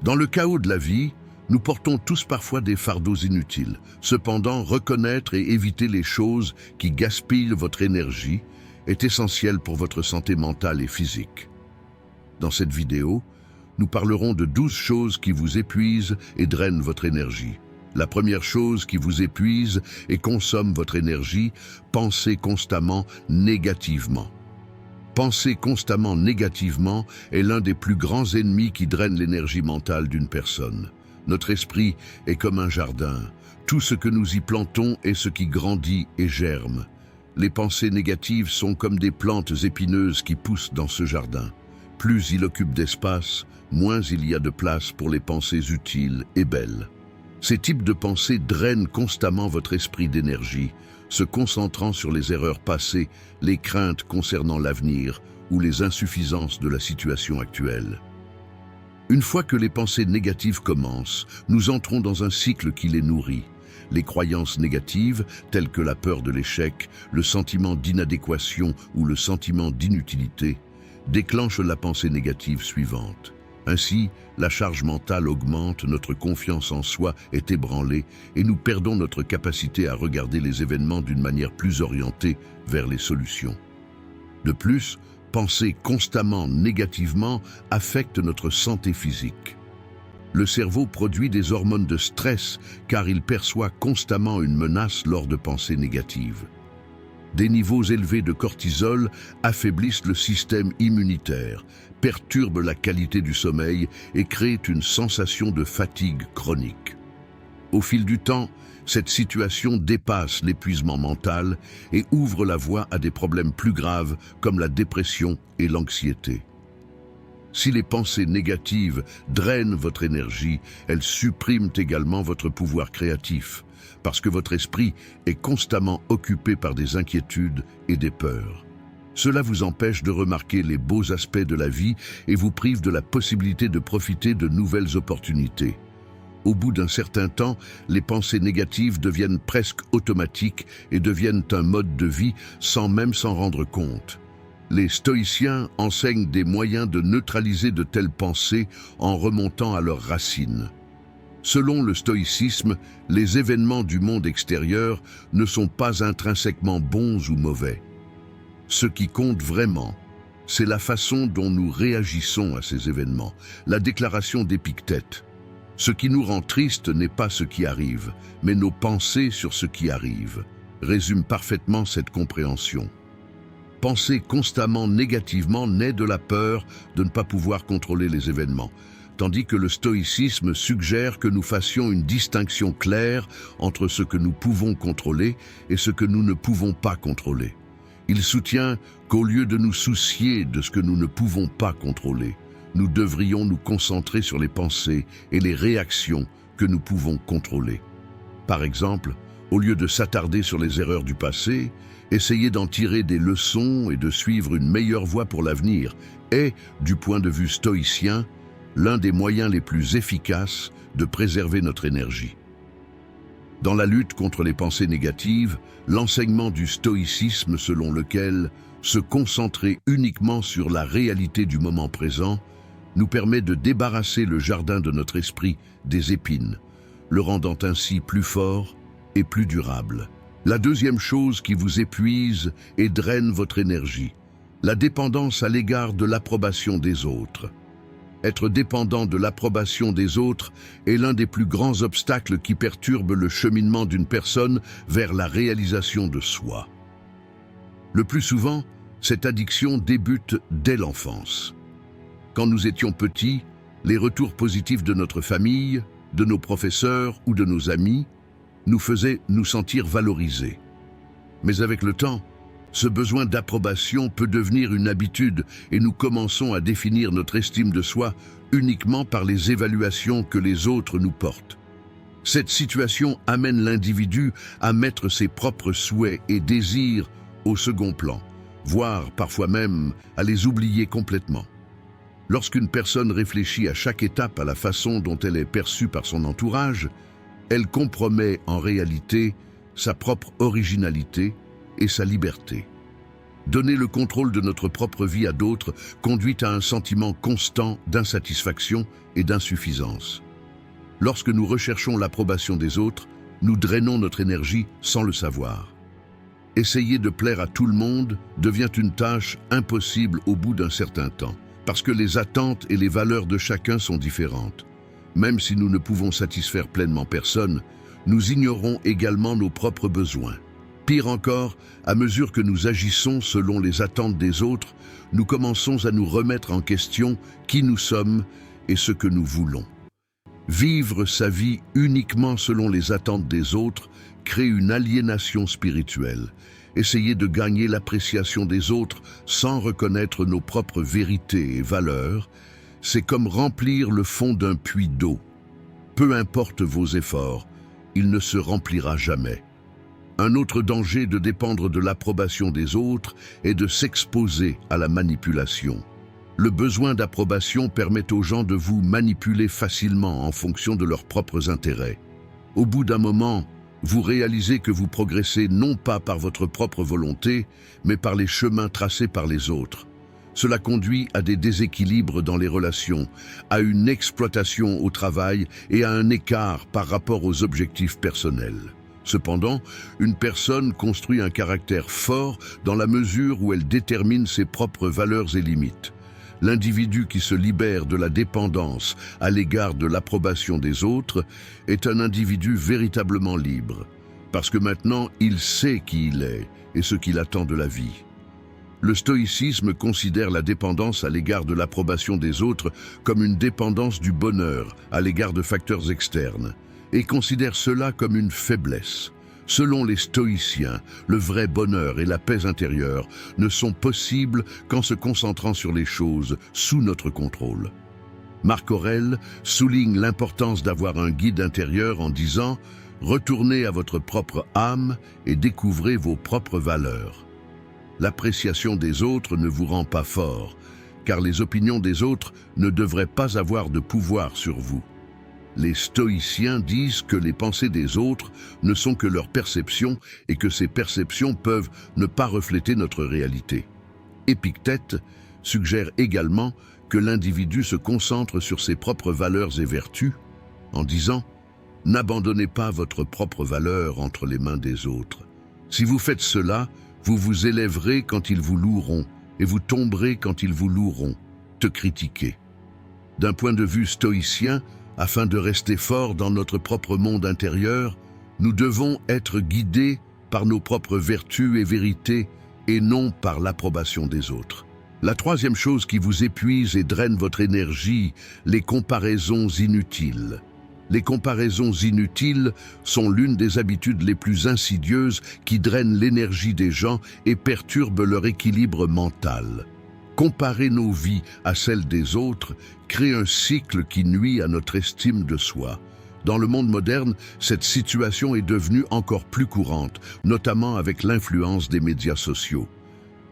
Dans le chaos de la vie, nous portons tous parfois des fardeaux inutiles. Cependant, reconnaître et éviter les choses qui gaspillent votre énergie est essentiel pour votre santé mentale et physique. Dans cette vidéo, nous parlerons de 12 choses qui vous épuisent et drainent votre énergie. La première chose qui vous épuise et consomme votre énergie, pensez constamment négativement. Penser constamment négativement est l'un des plus grands ennemis qui drainent l'énergie mentale d'une personne. Notre esprit est comme un jardin. Tout ce que nous y plantons est ce qui grandit et germe. Les pensées négatives sont comme des plantes épineuses qui poussent dans ce jardin. Plus il occupe d'espace, moins il y a de place pour les pensées utiles et belles. Ces types de pensées drainent constamment votre esprit d'énergie, se concentrant sur les erreurs passées, les craintes concernant l'avenir ou les insuffisances de la situation actuelle. Une fois que les pensées négatives commencent, nous entrons dans un cycle qui les nourrit. Les croyances négatives, telles que la peur de l'échec, le sentiment d'inadéquation ou le sentiment d'inutilité, déclenchent la pensée négative suivante. Ainsi, la charge mentale augmente, notre confiance en soi est ébranlée et nous perdons notre capacité à regarder les événements d'une manière plus orientée vers les solutions. De plus, penser constamment négativement affecte notre santé physique. Le cerveau produit des hormones de stress car il perçoit constamment une menace lors de pensées négatives. Des niveaux élevés de cortisol affaiblissent le système immunitaire, perturbent la qualité du sommeil et créent une sensation de fatigue chronique. Au fil du temps, cette situation dépasse l'épuisement mental et ouvre la voie à des problèmes plus graves comme la dépression et l'anxiété. Si les pensées négatives drainent votre énergie, elles suppriment également votre pouvoir créatif, parce que votre esprit est constamment occupé par des inquiétudes et des peurs. Cela vous empêche de remarquer les beaux aspects de la vie et vous prive de la possibilité de profiter de nouvelles opportunités. Au bout d'un certain temps, les pensées négatives deviennent presque automatiques et deviennent un mode de vie sans même s'en rendre compte. Les stoïciens enseignent des moyens de neutraliser de telles pensées en remontant à leurs racines. Selon le stoïcisme, les événements du monde extérieur ne sont pas intrinsèquement bons ou mauvais. Ce qui compte vraiment, c'est la façon dont nous réagissons à ces événements. La déclaration d'Épictète. Ce qui nous rend tristes n'est pas ce qui arrive, mais nos pensées sur ce qui arrive, résume parfaitement cette compréhension. Penser constamment négativement naît de la peur de ne pas pouvoir contrôler les événements, tandis que le stoïcisme suggère que nous fassions une distinction claire entre ce que nous pouvons contrôler et ce que nous ne pouvons pas contrôler. Il soutient qu'au lieu de nous soucier de ce que nous ne pouvons pas contrôler, nous devrions nous concentrer sur les pensées et les réactions que nous pouvons contrôler. Par exemple, au lieu de s'attarder sur les erreurs du passé, essayer d'en tirer des leçons et de suivre une meilleure voie pour l'avenir est, du point de vue stoïcien, l'un des moyens les plus efficaces de préserver notre énergie. Dans la lutte contre les pensées négatives, l'enseignement du stoïcisme selon lequel se concentrer uniquement sur la réalité du moment présent nous permet de débarrasser le jardin de notre esprit des épines, le rendant ainsi plus fort et plus durable. La deuxième chose qui vous épuise et draine votre énergie, la dépendance à l'égard de l'approbation des autres. Être dépendant de l'approbation des autres est l'un des plus grands obstacles qui perturbent le cheminement d'une personne vers la réalisation de soi. Le plus souvent, cette addiction débute dès l'enfance. Quand nous étions petits, les retours positifs de notre famille, de nos professeurs ou de nos amis nous faisaient nous sentir valorisés. Mais avec le temps, ce besoin d'approbation peut devenir une habitude et nous commençons à définir notre estime de soi uniquement par les évaluations que les autres nous portent. Cette situation amène l'individu à mettre ses propres souhaits et désirs au second plan, voire parfois même à les oublier complètement. Lorsqu'une personne réfléchit à chaque étape à la façon dont elle est perçue par son entourage, elle compromet en réalité sa propre originalité et sa liberté. Donner le contrôle de notre propre vie à d'autres conduit à un sentiment constant d'insatisfaction et d'insuffisance. Lorsque nous recherchons l'approbation des autres, nous drainons notre énergie sans le savoir. Essayer de plaire à tout le monde devient une tâche impossible au bout d'un certain temps, parce que les attentes et les valeurs de chacun sont différentes. Même si nous ne pouvons satisfaire pleinement personne, nous ignorons également nos propres besoins. Pire encore, à mesure que nous agissons selon les attentes des autres, nous commençons à nous remettre en question qui nous sommes et ce que nous voulons. Vivre sa vie uniquement selon les attentes des autres crée une aliénation spirituelle. Essayer de gagner l'appréciation des autres sans reconnaître nos propres vérités et valeurs, c'est comme remplir le fond d'un puits d'eau. Peu importe vos efforts, il ne se remplira jamais. Un autre danger de dépendre de l'approbation des autres est de s'exposer à la manipulation. Le besoin d'approbation permet aux gens de vous manipuler facilement en fonction de leurs propres intérêts. Au bout d'un moment, vous réalisez que vous progressez non pas par votre propre volonté, mais par les chemins tracés par les autres. Cela conduit à des déséquilibres dans les relations, à une exploitation au travail et à un écart par rapport aux objectifs personnels. Cependant, une personne construit un caractère fort dans la mesure où elle détermine ses propres valeurs et limites. L'individu qui se libère de la dépendance à l'égard de l'approbation des autres est un individu véritablement libre, parce que maintenant il sait qui il est et ce qu'il attend de la vie. Le stoïcisme considère la dépendance à l'égard de l'approbation des autres comme une dépendance du bonheur à l'égard de facteurs externes, et considère cela comme une faiblesse. Selon les stoïciens, le vrai bonheur et la paix intérieure ne sont possibles qu'en se concentrant sur les choses sous notre contrôle. Marc Aurèle souligne l'importance d'avoir un guide intérieur en disant « Retournez à votre propre âme et découvrez vos propres valeurs ». L'appréciation des autres ne vous rend pas fort, car les opinions des autres ne devraient pas avoir de pouvoir sur vous. Les stoïciens disent que les pensées des autres ne sont que leurs perceptions et que ces perceptions peuvent ne pas refléter notre réalité. Épictète suggère également que l'individu se concentre sur ses propres valeurs et vertus en disant « N'abandonnez pas votre propre valeur entre les mains des autres. Si vous faites cela, vous vous élèverez quand ils vous loueront et vous tomberez quand ils vous loueront, te critiquer. » D'un point de vue stoïcien, afin de rester forts dans notre propre monde intérieur, nous devons être guidés par nos propres vertus et vérités et non par l'approbation des autres. La troisième chose qui vous épuise et draine votre énergie, les comparaisons inutiles. Les comparaisons inutiles sont l'une des habitudes les plus insidieuses qui drainent l'énergie des gens et perturbent leur équilibre mental. Comparer nos vies à celles des autres crée un cycle qui nuit à notre estime de soi. Dans le monde moderne, cette situation est devenue encore plus courante, notamment avec l'influence des médias sociaux.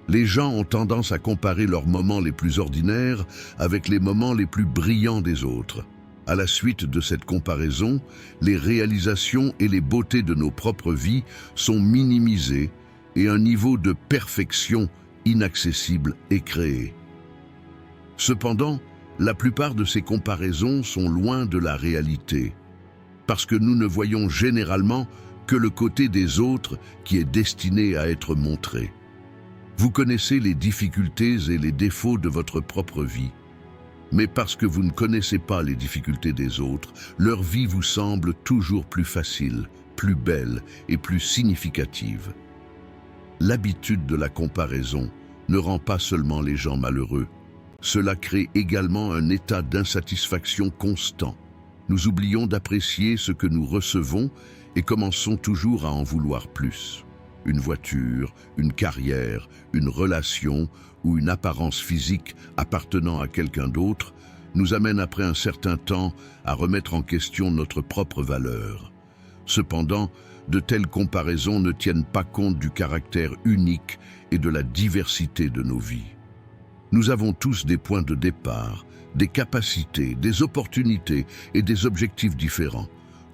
Les gens ont tendance à comparer leurs moments les plus ordinaires avec les moments les plus brillants des autres. À la suite de cette comparaison, les réalisations et les beautés de nos propres vies sont minimisées et un niveau de perfection inaccessible est créé. Cependant, la plupart de ces comparaisons sont loin de la réalité, parce que nous ne voyons généralement que le côté des autres qui est destiné à être montré. Vous connaissez les difficultés et les défauts de votre propre vie, mais parce que vous ne connaissez pas les difficultés des autres, leur vie vous semble toujours plus facile, plus belle et plus significative. L'habitude de la comparaison ne rend pas seulement les gens malheureux, cela crée également un état d'insatisfaction constant. Nous oublions d'apprécier ce que nous recevons et commençons toujours à en vouloir plus. Une voiture, une carrière, une relation ou une apparence physique appartenant à quelqu'un d'autre nous amène après un certain temps à remettre en question notre propre valeur. Cependant, de telles comparaisons ne tiennent pas compte du caractère unique et de la diversité de nos vies. Nous avons tous des points de départ, des capacités, des opportunités et des objectifs différents.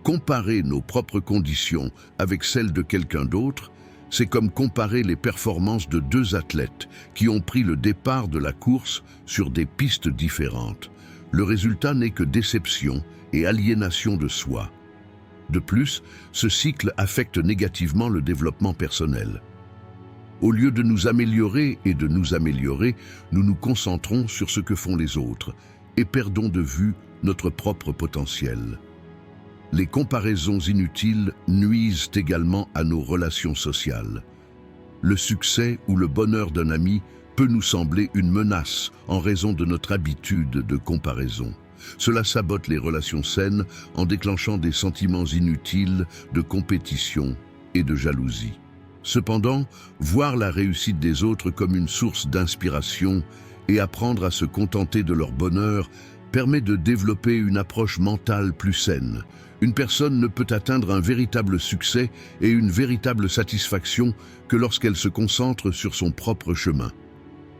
Comparer nos propres conditions avec celles de quelqu'un d'autre, C'est comme comparer les performances de deux athlètes qui ont pris le départ de la course sur des pistes différentes. Le résultat n'est que déception et aliénation de soi. De plus, ce cycle affecte négativement le développement personnel. Au lieu de nous améliorer et de nous améliorer, nous nous concentrons sur ce que font les autres et perdons de vue notre propre potentiel. Les comparaisons inutiles nuisent également à nos relations sociales. Le succès ou le bonheur d'un ami peut nous sembler une menace en raison de notre habitude de comparaison. Cela sabote les relations saines en déclenchant des sentiments inutiles de compétition et de jalousie. Cependant, voir la réussite des autres comme une source d'inspiration et apprendre à se contenter de leur bonheur permet de développer une approche mentale plus saine. Une personne ne peut atteindre un véritable succès et une véritable satisfaction que lorsqu'elle se concentre sur son propre chemin.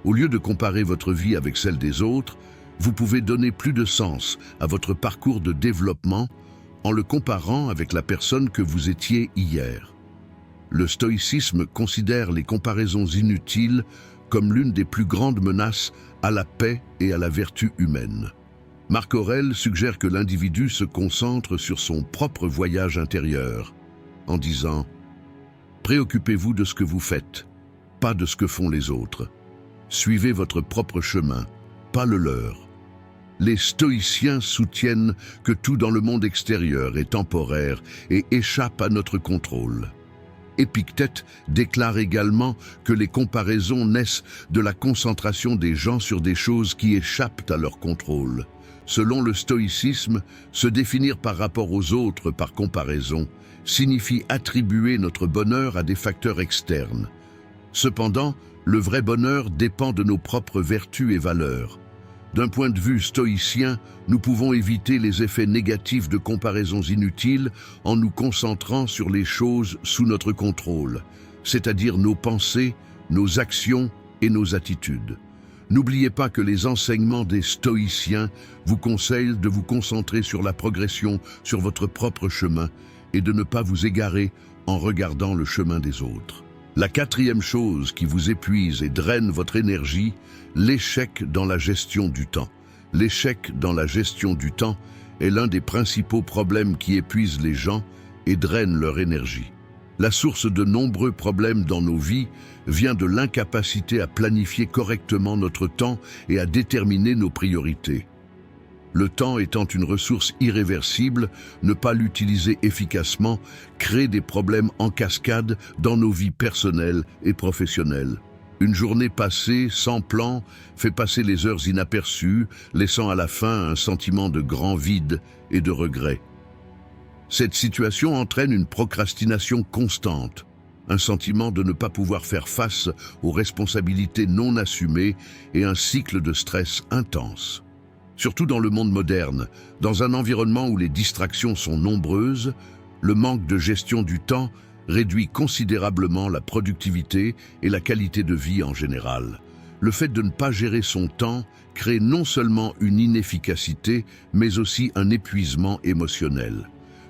Au lieu de comparer votre vie avec celle des autres, vous pouvez donner plus de sens à votre parcours de développement en le comparant avec la personne que vous étiez hier. Le stoïcisme considère les comparaisons inutiles comme l'une des plus grandes menaces à la paix et à la vertu humaine. Marc Aurèle suggère que l'individu se concentre sur son propre voyage intérieur, en disant « Préoccupez-vous de ce que vous faites, pas de ce que font les autres. Suivez votre propre chemin, pas le leur. » Les stoïciens soutiennent que tout dans le monde extérieur est temporaire et échappe à notre contrôle. Épictète déclare également que les comparaisons naissent de la concentration des gens sur des choses qui échappent à leur contrôle. Selon le stoïcisme, se définir par rapport aux autres par comparaison signifie attribuer notre bonheur à des facteurs externes. Cependant, le vrai bonheur dépend de nos propres vertus et valeurs. D'un point de vue stoïcien, nous pouvons éviter les effets négatifs de comparaisons inutiles en nous concentrant sur les choses sous notre contrôle, c'est-à-dire nos pensées, nos actions et nos attitudes. N'oubliez pas que les enseignements des stoïciens vous conseillent de vous concentrer sur la progression, sur votre propre chemin, et de ne pas vous égarer en regardant le chemin des autres. La quatrième chose qui vous épuise et draine votre énergie, l'échec dans la gestion du temps. L'échec dans la gestion du temps est l'un des principaux problèmes qui épuisent les gens et drainent leur énergie. La source de nombreux problèmes dans nos vies vient de l'incapacité à planifier correctement notre temps et à déterminer nos priorités. Le temps étant une ressource irréversible, ne pas l'utiliser efficacement crée des problèmes en cascade dans nos vies personnelles et professionnelles. Une journée passée sans plan fait passer les heures inaperçues, laissant à la fin un sentiment de grand vide et de regret. Cette situation entraîne une procrastination constante, un sentiment de ne pas pouvoir faire face aux responsabilités non assumées et un cycle de stress intense. Surtout dans le monde moderne, dans un environnement où les distractions sont nombreuses, le manque de gestion du temps réduit considérablement la productivité et la qualité de vie en général. Le fait de ne pas gérer son temps crée non seulement une inefficacité, mais aussi un épuisement émotionnel.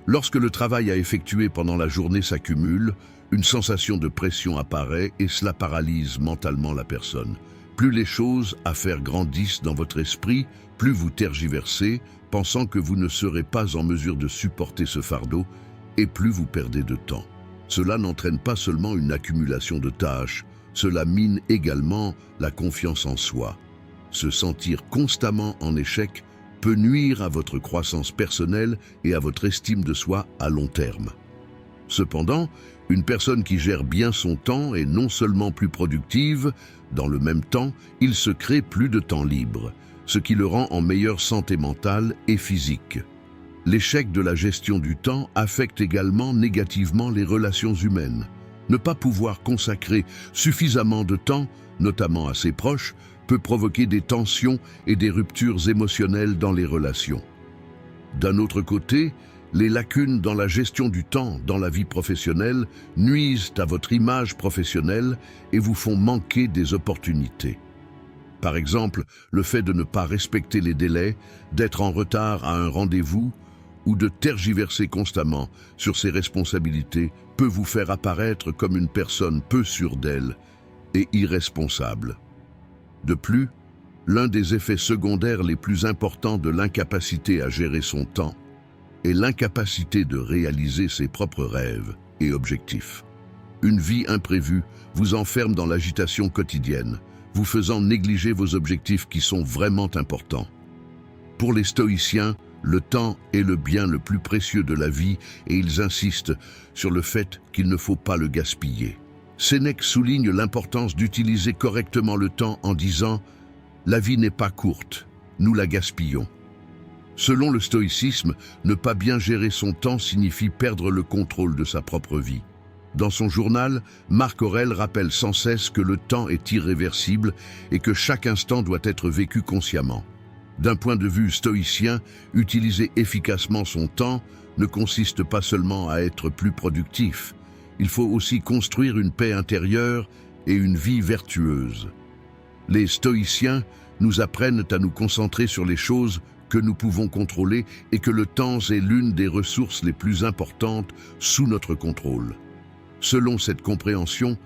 Lorsque le travail à effectuer pendant la journée s'accumule, une sensation de pression apparaît et cela paralyse mentalement la personne. Plus les choses à faire grandissent dans votre esprit, plus vous tergiversez, pensant que vous ne serez pas en mesure de supporter ce fardeau, et plus vous perdez de temps. Cela n'entraîne pas seulement une accumulation de tâches, cela mine également la confiance en soi. Se sentir constamment en échec peut nuire à votre croissance personnelle et à votre estime de soi à long terme. Cependant, une personne qui gère bien son temps est non seulement plus productive, dans le même temps, il se crée plus de temps libre, ce qui le rend en meilleure santé mentale et physique. L'échec de la gestion du temps affecte également négativement les relations humaines. Ne pas pouvoir consacrer suffisamment de temps, notamment à ses proches, peut provoquer des tensions et des ruptures émotionnelles dans les relations. D'un autre côté, les lacunes dans la gestion du temps dans la vie professionnelle nuisent à votre image professionnelle et vous font manquer des opportunités. Par exemple, le fait de ne pas respecter les délais, d'être en retard à un rendez-vous ou de tergiverser constamment sur ses responsabilités peut vous faire apparaître comme une personne peu sûre d'elle et irresponsable. De plus, l'un des effets secondaires les plus importants de l'incapacité à gérer son temps est l'incapacité de réaliser ses propres rêves et objectifs. Une vie imprévue vous enferme dans l'agitation quotidienne, vous faisant négliger vos objectifs qui sont vraiment importants. Pour les stoïciens, le temps est le bien le plus précieux de la vie et ils insistent sur le fait qu'il ne faut pas le gaspiller. Sénèque souligne l'importance d'utiliser correctement le temps en disant « La vie n'est pas courte, nous la gaspillons ». Selon le stoïcisme, ne pas bien gérer son temps signifie perdre le contrôle de sa propre vie. Dans son journal, Marc Aurèle rappelle sans cesse que le temps est irréversible et que chaque instant doit être vécu consciemment. D'un point de vue stoïcien, utiliser efficacement son temps ne consiste pas seulement à être plus productif. Il faut aussi construire une paix intérieure et une vie vertueuse. Les stoïciens nous apprennent à nous concentrer sur les choses que nous pouvons contrôler et que le temps est l'une des ressources les plus importantes sous notre contrôle. Selon cette compréhension,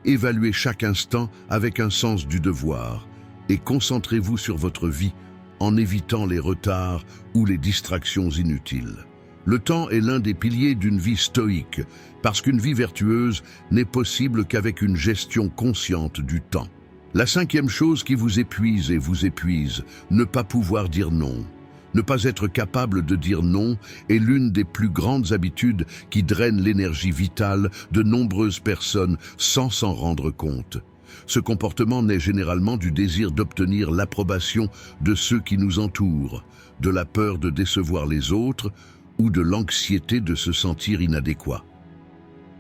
évaluez chaque instant avec un sens du devoir et concentrez-vous sur votre vie en évitant les retards ou les distractions inutiles. Le temps est l'un des piliers d'une vie stoïque, parce qu'une vie vertueuse n'est possible qu'avec une gestion consciente du temps. La cinquième chose qui vous épuise, ne pas pouvoir dire non. Ne pas être capable de dire non est l'une des plus grandes habitudes qui drainent l'énergie vitale de nombreuses personnes sans s'en rendre compte. Ce comportement naît généralement du désir d'obtenir l'approbation de ceux qui nous entourent, de la peur de décevoir les autres ou de l'anxiété de se sentir inadéquat.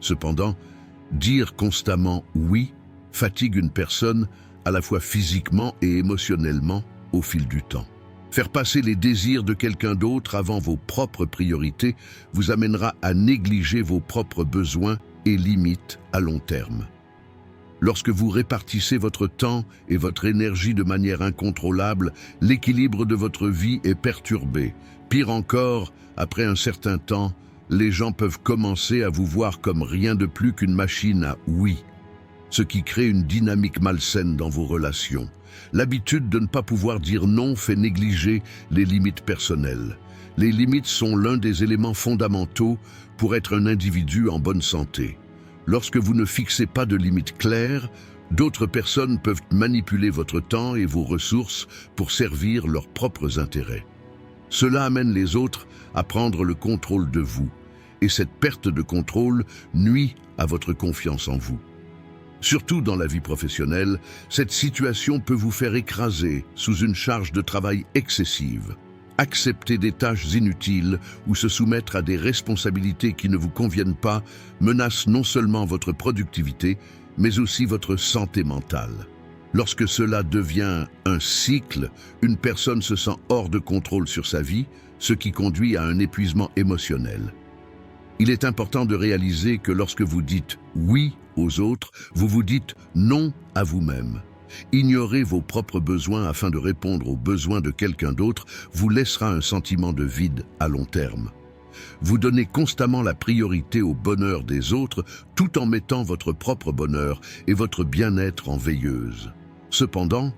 Cependant, dire constamment « oui » fatigue une personne à la fois physiquement et émotionnellement au fil du temps. Faire passer les désirs de quelqu'un d'autre avant vos propres priorités vous amènera à négliger vos propres besoins et limites à long terme. Lorsque vous répartissez votre temps et votre énergie de manière incontrôlable, l'équilibre de votre vie est perturbé. Pire encore, après un certain temps, les gens peuvent commencer à vous voir comme rien de plus qu'une machine à oui, ce qui crée une dynamique malsaine dans vos relations. L'habitude de ne pas pouvoir dire non fait négliger les limites personnelles. Les limites sont l'un des éléments fondamentaux pour être un individu en bonne santé. Lorsque vous ne fixez pas de limites claires, d'autres personnes peuvent manipuler votre temps et vos ressources pour servir leurs propres intérêts. Cela amène les autres à prendre le contrôle de vous, et cette perte de contrôle nuit à votre confiance en vous. Surtout dans la vie professionnelle, cette situation peut vous faire écraser sous une charge de travail excessive. Accepter des tâches inutiles ou se soumettre à des responsabilités qui ne vous conviennent pas menace non seulement votre productivité, mais aussi votre santé mentale. Lorsque cela devient un cycle, une personne se sent hors de contrôle sur sa vie, ce qui conduit à un épuisement émotionnel. Il est important de réaliser que lorsque vous dites « oui » aux autres, vous vous dites « non » à vous-même. Ignorer vos propres besoins afin de répondre aux besoins de quelqu'un d'autre vous laissera un sentiment de vide à long terme. Vous donnez constamment la priorité au bonheur des autres tout en mettant votre propre bonheur et votre bien-être en veilleuse. Cependant,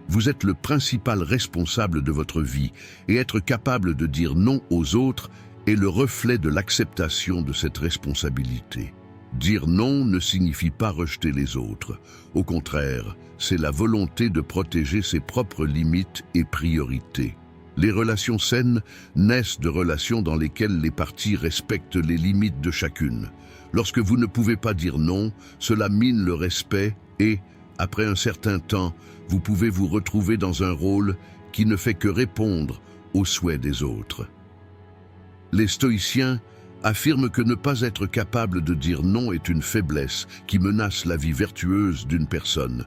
vous êtes le principal responsable de votre vie et être capable de dire non aux autres est le reflet de l'acceptation de cette responsabilité. Dire non ne signifie pas rejeter les autres. Au contraire, c'est la volonté de protéger ses propres limites et priorités. Les relations saines naissent de relations dans lesquelles les parties respectent les limites de chacune. Lorsque vous ne pouvez pas dire non, cela mine le respect et, après un certain temps, vous pouvez vous retrouver dans un rôle qui ne fait que répondre aux souhaits des autres. Les stoïciens affirment que ne pas être capable de dire non est une faiblesse qui menace la vie vertueuse d'une personne.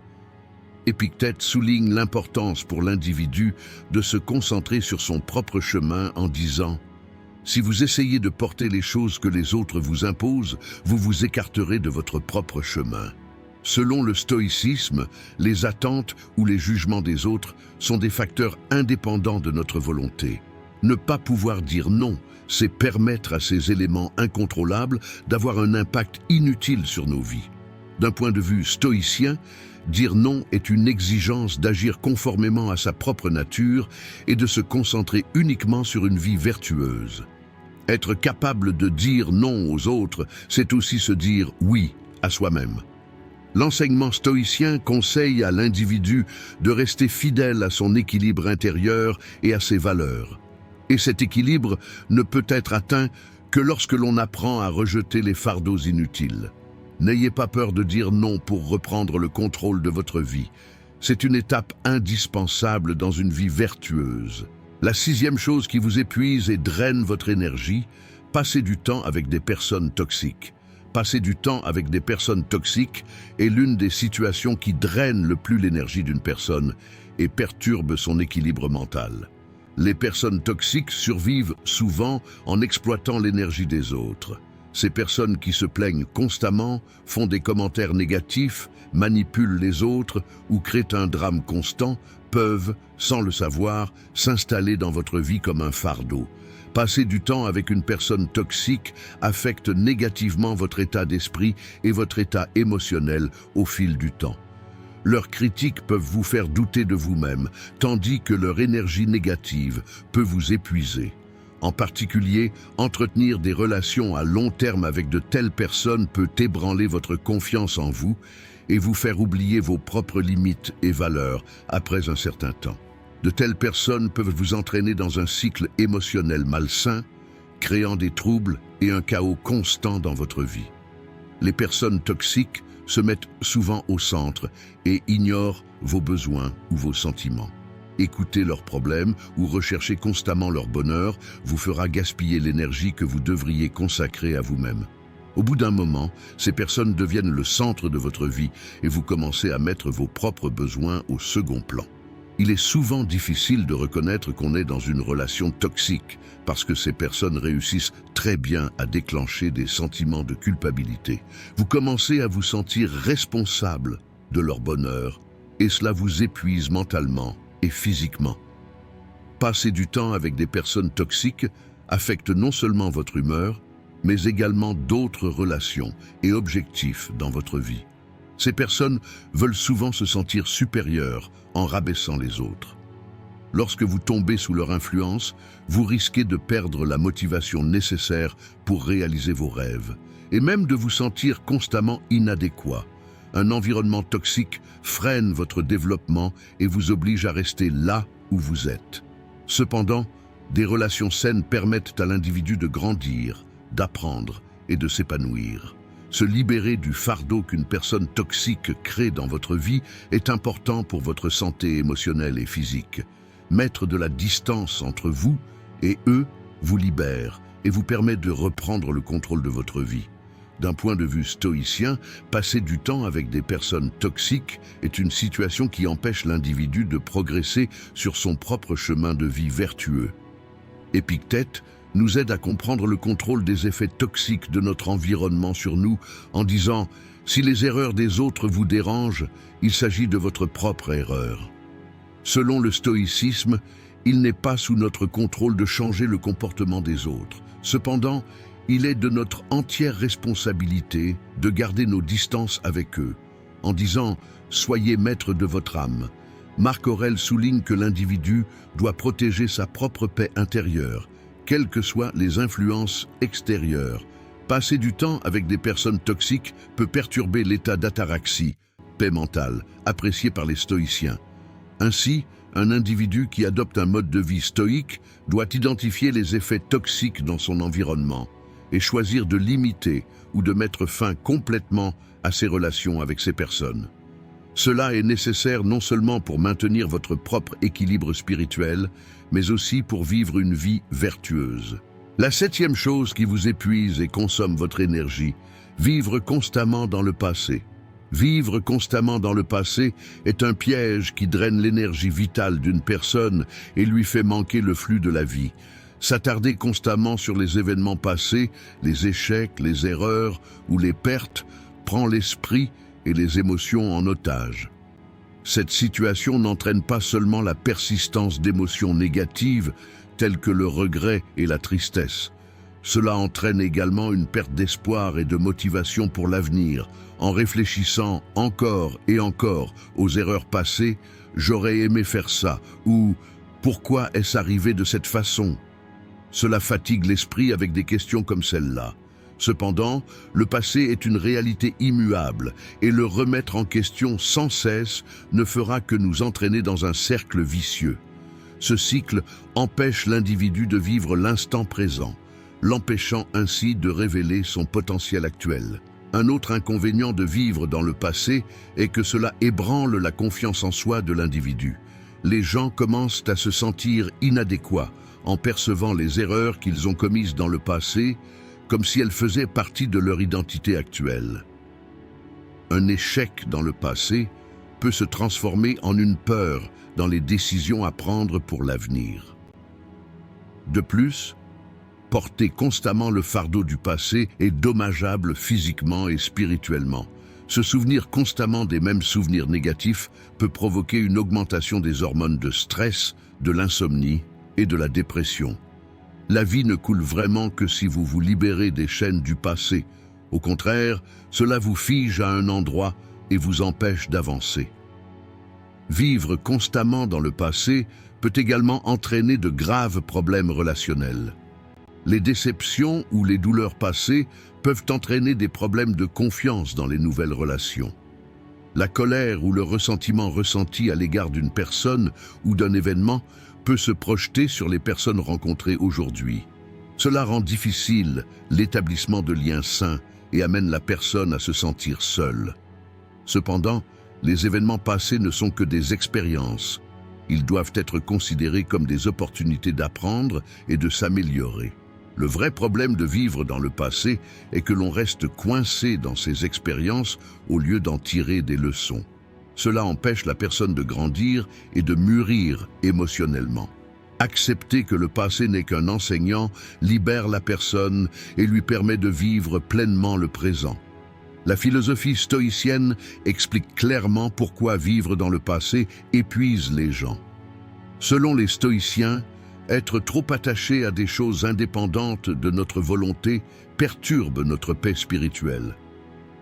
Épictète souligne l'importance pour l'individu de se concentrer sur son propre chemin en disant « Si vous essayez de porter les choses que les autres vous imposent, vous vous écarterez de votre propre chemin. » Selon le stoïcisme, les attentes ou les jugements des autres sont des facteurs indépendants de notre volonté. Ne pas pouvoir dire non, c'est permettre à ces éléments incontrôlables d'avoir un impact inutile sur nos vies. D'un point de vue stoïcien, dire non est une exigence d'agir conformément à sa propre nature et de se concentrer uniquement sur une vie vertueuse. Être capable de dire non aux autres, c'est aussi se dire oui à soi-même. L'enseignement stoïcien conseille à l'individu de rester fidèle à son équilibre intérieur et à ses valeurs. Et cet équilibre ne peut être atteint que lorsque l'on apprend à rejeter les fardeaux inutiles. N'ayez pas peur de dire non pour reprendre le contrôle de votre vie. C'est une étape indispensable dans une vie vertueuse. La sixième chose qui vous épuise et draine votre énergie, passez du temps avec des personnes toxiques. Passer du temps avec des personnes toxiques est l'une des situations qui drainent le plus l'énergie d'une personne et perturbe son équilibre mental. Les personnes toxiques survivent souvent en exploitant l'énergie des autres. Ces personnes qui se plaignent constamment, font des commentaires négatifs, manipulent les autres ou créent un drame constant, peuvent, sans le savoir, s'installer dans votre vie comme un fardeau. Passer du temps avec une personne toxique affecte négativement votre état d'esprit et votre état émotionnel au fil du temps. Leurs critiques peuvent vous faire douter de vous-même, tandis que leur énergie négative peut vous épuiser. En particulier, entretenir des relations à long terme avec de telles personnes peut ébranler votre confiance en vous et vous faire oublier vos propres limites et valeurs après un certain temps. De telles personnes peuvent vous entraîner dans un cycle émotionnel malsain, créant des troubles et un chaos constant dans votre vie. Les personnes toxiques se mettent souvent au centre et ignorent vos besoins ou vos sentiments. Écouter leurs problèmes ou rechercher constamment leur bonheur vous fera gaspiller l'énergie que vous devriez consacrer à vous-même. Au bout d'un moment, ces personnes deviennent le centre de votre vie et vous commencez à mettre vos propres besoins au second plan. Il est souvent difficile de reconnaître qu'on est dans une relation toxique parce que ces personnes réussissent très bien à déclencher des sentiments de culpabilité. Vous commencez à vous sentir responsable de leur bonheur et cela vous épuise mentalement et physiquement. Passer du temps avec des personnes toxiques affecte non seulement votre humeur, mais également d'autres relations et objectifs dans votre vie. Ces personnes veulent souvent se sentir supérieures en rabaissant les autres. Lorsque vous tombez sous leur influence, vous risquez de perdre la motivation nécessaire pour réaliser vos rêves, et même de vous sentir constamment inadéquat. Un environnement toxique freine votre développement et vous oblige à rester là où vous êtes. Cependant, des relations saines permettent à l'individu de grandir, d'apprendre et de s'épanouir. Se libérer du fardeau qu'une personne toxique crée dans votre vie est important pour votre santé émotionnelle et physique. Mettre de la distance entre vous et eux vous libère et vous permet de reprendre le contrôle de votre vie. D'un point de vue stoïcien, passer du temps avec des personnes toxiques est une situation qui empêche l'individu de progresser sur son propre chemin de vie vertueux. Épictète nous aide à comprendre le contrôle des effets toxiques de notre environnement sur nous en disant « Si les erreurs des autres vous dérangent, il s'agit de votre propre erreur ». Selon le stoïcisme, il n'est pas sous notre contrôle de changer le comportement des autres. Cependant, il est de notre entière responsabilité de garder nos distances avec eux, en disant « Soyez maître de votre âme ». Marc Aurèle souligne que l'individu doit protéger sa propre paix intérieure, quelles que soient les influences extérieures. Passer du temps avec des personnes toxiques peut perturber l'état d'ataraxie, paix mentale, apprécié par les stoïciens. Ainsi, un individu qui adopte un mode de vie stoïque doit identifier les effets toxiques dans son environnement et choisir de limiter ou de mettre fin complètement à ses relations avec ces personnes. Cela est nécessaire non seulement pour maintenir votre propre équilibre spirituel, mais aussi pour vivre une vie vertueuse. La septième chose qui vous épuise et consomme votre énergie, vivre constamment dans le passé. Vivre constamment dans le passé est un piège qui draine l'énergie vitale d'une personne et lui fait manquer le flux de la vie. S'attarder constamment sur les événements passés, les échecs, les erreurs ou les pertes prend l'esprit et les émotions en otage. Cette situation n'entraîne pas seulement la persistance d'émotions négatives, tels que le regret et la tristesse. Cela entraîne également une perte d'espoir et de motivation pour l'avenir. En réfléchissant encore et encore aux erreurs passées, j'aurais aimé faire ça, ou pourquoi est-ce arrivé de cette façon? Cela fatigue l'esprit avec des questions comme celle-là. Cependant, le passé est une réalité immuable et le remettre en question sans cesse ne fera que nous entraîner dans un cercle vicieux. Ce cycle empêche l'individu de vivre l'instant présent, l'empêchant ainsi de révéler son potentiel actuel. Un autre inconvénient de vivre dans le passé est que cela ébranle la confiance en soi de l'individu. Les gens commencent à se sentir inadéquats en percevant les erreurs qu'ils ont commises dans le passé, comme si elles faisaient partie de leur identité actuelle. Un échec dans le passé peut se transformer en une peur dans les décisions à prendre pour l'avenir. De plus, porter constamment le fardeau du passé est dommageable physiquement et spirituellement. Se souvenir constamment des mêmes souvenirs négatifs peut provoquer une augmentation des hormones de stress, de l'insomnie et de la dépression. La vie ne coule vraiment que si vous vous libérez des chaînes du passé. Au contraire, cela vous fige à un endroit et vous empêche d'avancer. Vivre constamment dans le passé peut également entraîner de graves problèmes relationnels. Les déceptions ou les douleurs passées peuvent entraîner des problèmes de confiance dans les nouvelles relations. La colère ou le ressentiment ressenti à l'égard d'une personne ou d'un événement peut se projeter sur les personnes rencontrées aujourd'hui. Cela rend difficile l'établissement de liens sains et amène la personne à se sentir seule. Cependant, les événements passés ne sont que des expériences. Ils doivent être considérés comme des opportunités d'apprendre et de s'améliorer. Le vrai problème de vivre dans le passé est que l'on reste coincé dans ces expériences au lieu d'en tirer des leçons. Cela empêche la personne de grandir et de mûrir émotionnellement. Accepter que le passé n'est qu'un enseignant libère la personne et lui permet de vivre pleinement le présent. La philosophie stoïcienne explique clairement pourquoi vivre dans le passé épuise les gens. Selon les stoïciens, être trop attaché à des choses indépendantes de notre volonté perturbe notre paix spirituelle.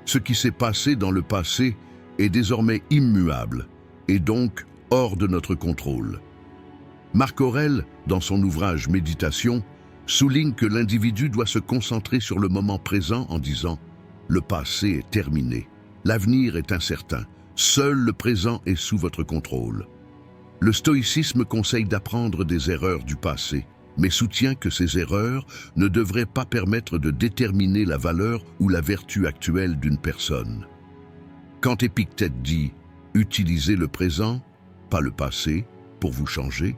Ce qui s'est passé dans le passé est désormais immuable et donc hors de notre contrôle. Marc Aurèle, dans son ouvrage Méditation, souligne que l'individu doit se concentrer sur le moment présent en disant « Le passé est terminé, l'avenir est incertain, seul le présent est sous votre contrôle ». Le stoïcisme conseille d'apprendre des erreurs du passé, mais soutient que ces erreurs ne devraient pas permettre de déterminer la valeur ou la vertu actuelle d'une personne. Quand Épictète dit « Utilisez le présent, pas le passé, pour vous changer »,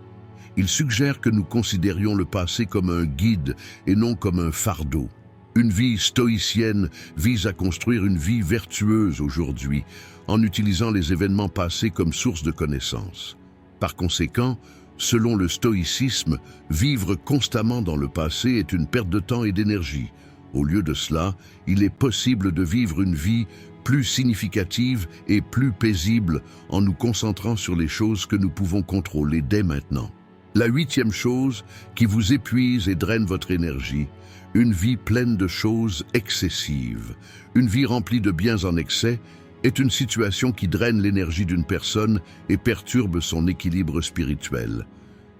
il suggère que nous considérions le passé comme un guide et non comme un fardeau. Une vie stoïcienne vise à construire une vie vertueuse aujourd'hui, en utilisant les événements passés comme source de connaissances. Par conséquent, selon le stoïcisme, vivre constamment dans le passé est une perte de temps et d'énergie. Au lieu de cela, il est possible de vivre une vie plus significative et plus paisible en nous concentrant sur les choses que nous pouvons contrôler dès maintenant. La 8e chose qui vous épuise et draine votre énergie, une vie pleine de choses excessives, une vie remplie de biens en excès, est une situation qui draine l'énergie d'une personne et perturbe son équilibre spirituel.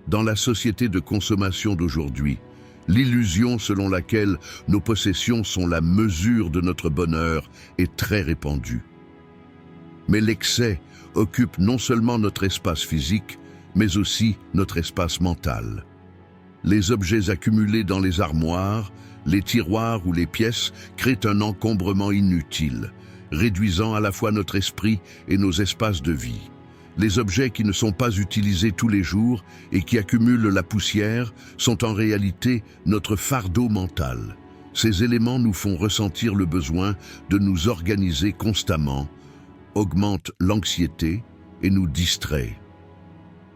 Dans la société de consommation d'aujourd'hui, l'illusion selon laquelle nos possessions sont la mesure de notre bonheur est très répandue. Mais l'excès occupe non seulement notre espace physique, mais aussi notre espace mental. Les objets accumulés dans les armoires, les tiroirs ou les pièces créent un encombrement inutile, réduisant à la fois notre esprit et nos espaces de vie. Les objets qui ne sont pas utilisés tous les jours et qui accumulent la poussière sont en réalité notre fardeau mental. Ces éléments nous font ressentir le besoin de nous organiser constamment, augmentent l'anxiété et nous distraient.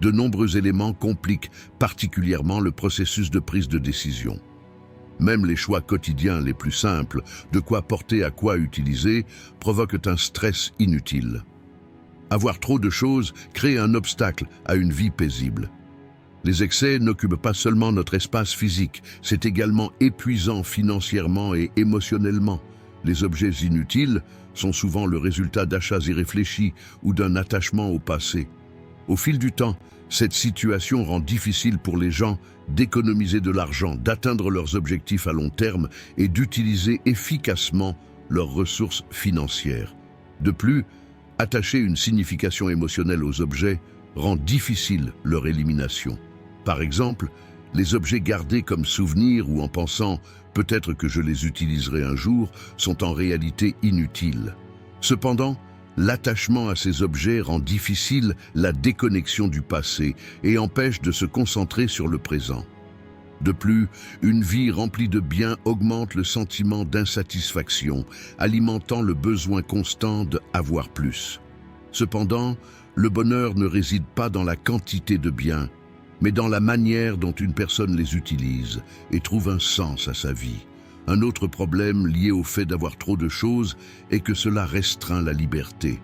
De nombreux éléments compliquent particulièrement le processus de prise de décision. Même les choix quotidiens les plus simples, de quoi porter à quoi utiliser, provoquent un stress inutile. Avoir trop de choses crée un obstacle à une vie paisible. Les excès n'occupent pas seulement notre espace physique, c'est également épuisant financièrement et émotionnellement. Les objets inutiles sont souvent le résultat d'achats irréfléchis ou d'un attachement au passé. Au fil du temps, cette situation rend difficile pour les gens d'économiser de l'argent, d'atteindre leurs objectifs à long terme et d'utiliser efficacement leurs ressources financières. De plus, attacher une signification émotionnelle aux objets rend difficile leur élimination. Par exemple, les objets gardés comme souvenirs ou en pensant « peut-être que je les utiliserai un jour » sont en réalité inutiles. Cependant, l'attachement à ces objets rend difficile la déconnexion du passé et empêche de se concentrer sur le présent. De plus, une vie remplie de biens augmente le sentiment d'insatisfaction, alimentant le besoin constant d'avoir plus. Cependant, le bonheur ne réside pas dans la quantité de biens, mais dans la manière dont une personne les utilise et trouve un sens à sa vie. Un autre problème lié au fait d'avoir trop de choses est que cela restreint la liberté.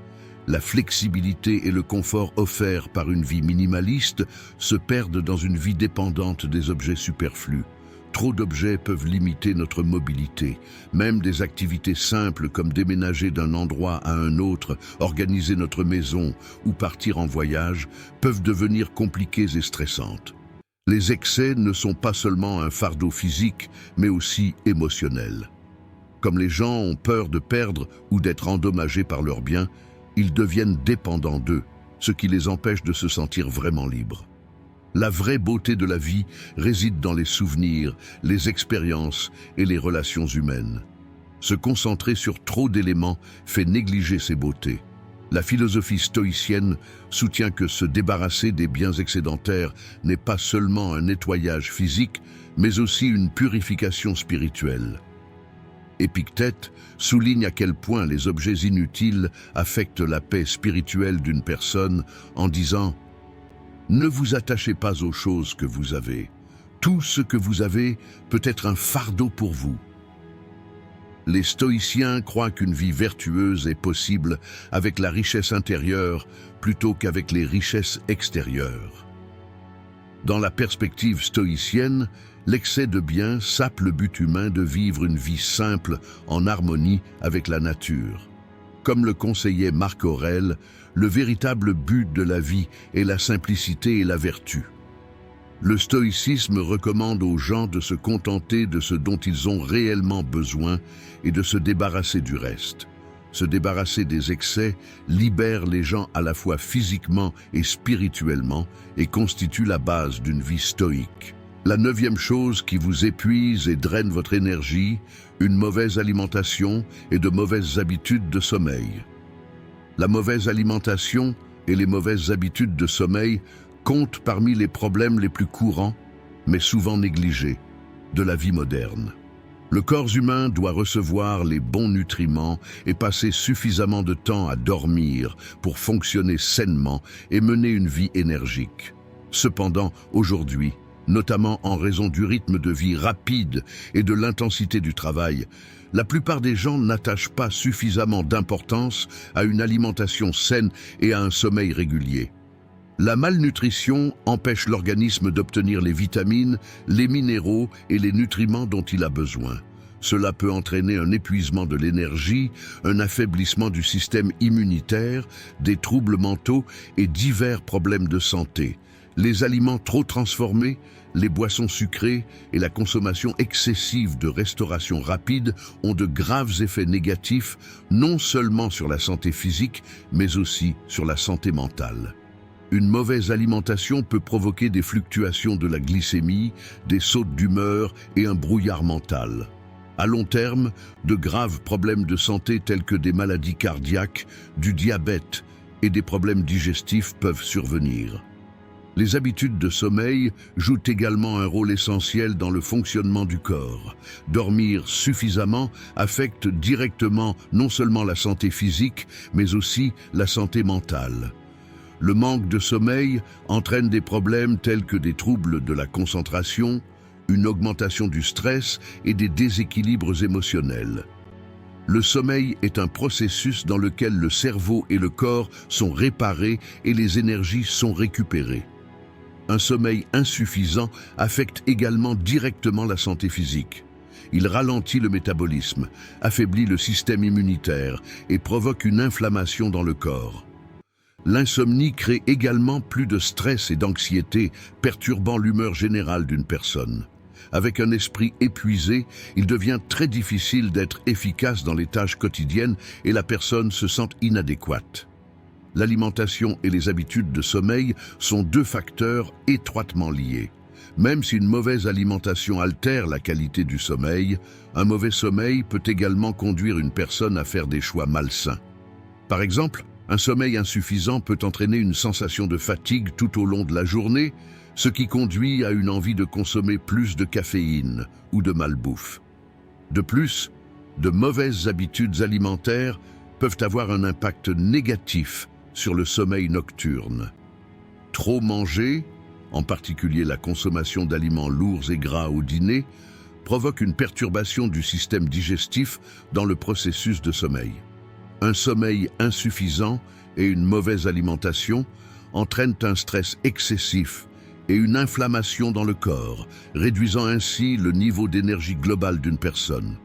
La flexibilité et le confort offerts par une vie minimaliste se perdent dans une vie dépendante des objets superflus. Trop d'objets peuvent limiter notre mobilité. Même des activités simples comme déménager d'un endroit à un autre, organiser notre maison ou partir en voyage peuvent devenir compliquées et stressantes. Les excès ne sont pas seulement un fardeau physique, mais aussi émotionnel. Comme les gens ont peur de perdre ou d'être endommagés par leurs biens, ils deviennent dépendants d'eux, ce qui les empêche de se sentir vraiment libres. La vraie beauté de la vie réside dans les souvenirs, les expériences et les relations humaines. Se concentrer sur trop d'éléments fait négliger ces beautés. La philosophie stoïcienne soutient que se débarrasser des biens excédentaires n'est pas seulement un nettoyage physique, mais aussi une purification spirituelle. Épictète souligne à quel point les objets inutiles affectent la paix spirituelle d'une personne en disant « Ne vous attachez pas aux choses que vous avez. Tout ce que vous avez peut être un fardeau pour vous. » Les stoïciens croient qu'une vie vertueuse est possible avec la richesse intérieure plutôt qu'avec les richesses extérieures. Dans la perspective stoïcienne, l'excès de biens sape le but humain de vivre une vie simple en harmonie avec la nature. Comme le conseillait Marc Aurèle, le véritable but de la vie est la simplicité et la vertu. Le stoïcisme recommande aux gens de se contenter de ce dont ils ont réellement besoin et de se débarrasser du reste. Se débarrasser des excès libère les gens à la fois physiquement et spirituellement et constitue la base d'une vie stoïque. La 9e chose qui vous épuise et draine votre énergie, une mauvaise alimentation et de mauvaises habitudes de sommeil. La mauvaise alimentation et les mauvaises habitudes de sommeil comptent parmi les problèmes les plus courants, mais souvent négligés, de la vie moderne. Le corps humain doit recevoir les bons nutriments et passer suffisamment de temps à dormir pour fonctionner sainement et mener une vie énergique. Cependant, aujourd'hui, notamment en raison du rythme de vie rapide et de l'intensité du travail, la plupart des gens n'attachent pas suffisamment d'importance à une alimentation saine et à un sommeil régulier. La malnutrition empêche l'organisme d'obtenir les vitamines, les minéraux et les nutriments dont il a besoin. Cela peut entraîner un épuisement de l'énergie, un affaiblissement du système immunitaire, des troubles mentaux et divers problèmes de santé. Les aliments trop transformés, les boissons sucrées et la consommation excessive de restauration rapide ont de graves effets négatifs, non seulement sur la santé physique, mais aussi sur la santé mentale. Une mauvaise alimentation peut provoquer des fluctuations de la glycémie, des sautes d'humeur et un brouillard mental. À long terme, de graves problèmes de santé tels que des maladies cardiaques, du diabète et des problèmes digestifs peuvent survenir. Les habitudes de sommeil jouent également un rôle essentiel dans le fonctionnement du corps. Dormir suffisamment affecte directement non seulement la santé physique, mais aussi la santé mentale. Le manque de sommeil entraîne des problèmes tels que des troubles de la concentration, une augmentation du stress et des déséquilibres émotionnels. Le sommeil est un processus dans lequel le cerveau et le corps sont réparés et les énergies sont récupérées. Un sommeil insuffisant affecte également directement la santé physique. Il ralentit le métabolisme, affaiblit le système immunitaire et provoque une inflammation dans le corps. L'insomnie crée également plus de stress et d'anxiété, perturbant l'humeur générale d'une personne. Avec un esprit épuisé, il devient très difficile d'être efficace dans les tâches quotidiennes et la personne se sent inadéquate. L'alimentation et les habitudes de sommeil sont deux facteurs étroitement liés. Même si une mauvaise alimentation altère la qualité du sommeil, un mauvais sommeil peut également conduire une personne à faire des choix malsains. Par exemple, un sommeil insuffisant peut entraîner une sensation de fatigue tout au long de la journée, ce qui conduit à une envie de consommer plus de caféine ou de malbouffe. De plus, de mauvaises habitudes alimentaires peuvent avoir un impact négatif sur le sommeil nocturne. Trop manger, en particulier la consommation d'aliments lourds et gras au dîner, provoque une perturbation du système digestif dans le processus de sommeil. Un sommeil insuffisant et une mauvaise alimentation entraînent un stress excessif et une inflammation dans le corps, réduisant ainsi le niveau d'énergie globale d'une personne.